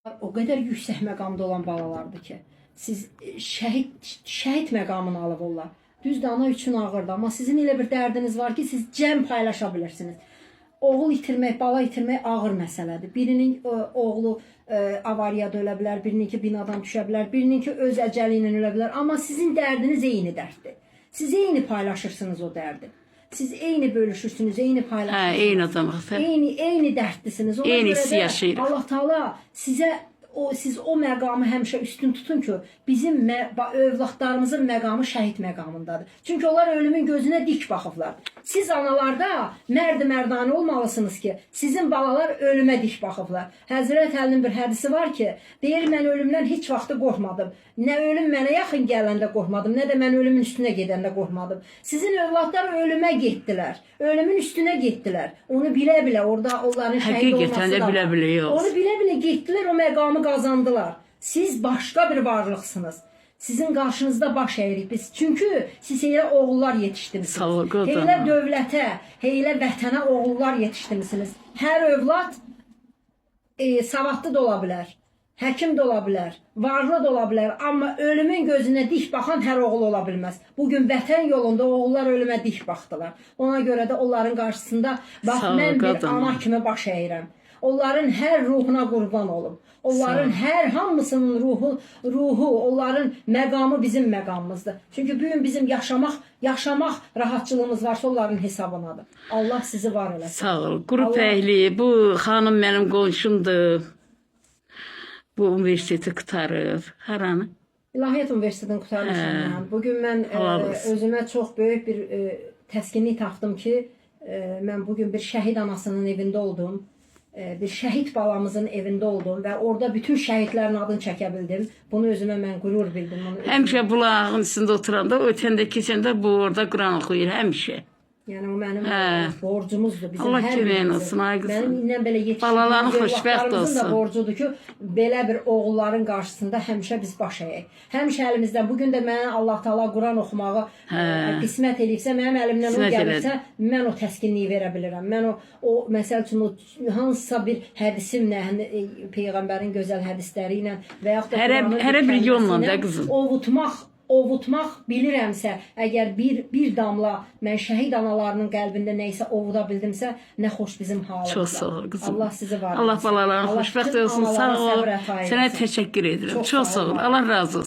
O qədər yüksək məqamda olan balalardır ki, siz şəhid məqamını alıb onlar. Düzdür, ana üçün ağırdır, amma sizin elə bir dərdiniz var ki, siz cəm paylaşa bilirsiniz. Oğul itirmək, bala itirmək ağır məsələdir. Birinin oğlu avariyada ölə bilər, birininki binadan düşə bilər, birininki öz əcəli ilə ölə bilər. Amma sizin dərdiniz eyni dərddir. Siz eyni paylaşırsınız o dərdi. Siz eyni bölüşürsünüz, eyni paylaşırsınız. Eyni adamıq. Eyni dərdlisiniz. Eynisi yaşayırıq. Allah Taala sizə siz o məqamı həmişə üstün tutun ki, bizim övladlarımızın məqamı şəhid məqamındadır. Çünki onlar ölümün gözünə dik baxıblar. Siz analarda mərd-mərdanə olmalısınız ki, sizin balalar ölümə dik baxıblar. Həzrət Əlinin bir hədisi var ki, deyir, mən ölümdən heç vaxtı qorxmadım. Nə ölüm mənə yaxın gələndə qorxmadım, nə də mən ölümün üstünə gedəndə qorxmadım. Sizin övladlar ölümə getdilər, ölümün üstünə getdilər. Onu bilə-bilə, orada onların şəhid olması da var. Onu bilə-bilə getdilər, o məqamı qazandılar. Siz başqa bir varlıqsınız. Sizin qarşınızda baş əyirik biz. Çünki siz elə oğullar yetişdirmisiniz. Elə dövlətə, elə vətənə oğullar yetişdirmisiniz. Hər övlad savadlı da ola bilər, həkim də ola bilər, varlı da ola bilər. Amma ölümün gözünə dik baxan hər oğul ola bilməz. Bugün vətən yolunda oğullar ölümə dik baxdılar. Ona görə də onların qarşısında bax, mən bir ana kimi baş əyirəm. Onların hər ruhuna qurban olum. Onların hər hamısının ruhu, onların məqamı bizim məqamımızdır. Çünki bugün bizim yaşamaq rahatçılığımız varsa onların hesabınadır. Allah sizi var eləsin. Sağ ol. Qrup əhli, bu xanım mənim qonşumdur. Bu universiteti qurtarıb. Haranı? İlahiyyat Universitetini qurtarmışam mən. Bugün mən özümə çox böyük bir təskinlik tapdım ki, mən bugün bir şəhid anasının evində oldum. Bir şəhid balamızın evində oldum və orada bütün şəhidlərin adını çəkə bildim. Bunu özümə mən qürur bildim. Həmişə bulağın üstündə oturanda, ötəndə, keçəndə bu orada Quran oxuyur, həmişə. Yəni o mənim borcumuzdur. Allah köməyin olsun, ay qızım. Mənim indən belə yetişdiyim övladlarımızın da borcudur ki, belə bir oğulların qarşısında həmişə biz baş əyək. Həmişə əlimizdən, bugün də mənə Allah Taala Quran oxumağı qismət eləyibsə, mənim əlimdən o gəlirsə, mən o təskinliyi verə bilirəm. Mən o məsəl üçün hansısa bir hədisimlə, Peyğəmbərin gözəl hədisləri ilə və yaxud da Hərə bir yolla da qızım. Ovutmaq bilirəmsə, əgər bir damla mən şəhid analarının qəlbində nəysə ovuda bildimsə, nə xoş bizim halımıza. Çox sağ ol qızım. Allah sizi var. Allah balalarına xoşbəxt olsun. Sağ ol. Sənə təşəkkür edirəm. Çox sağ ol. Allah razı olsun.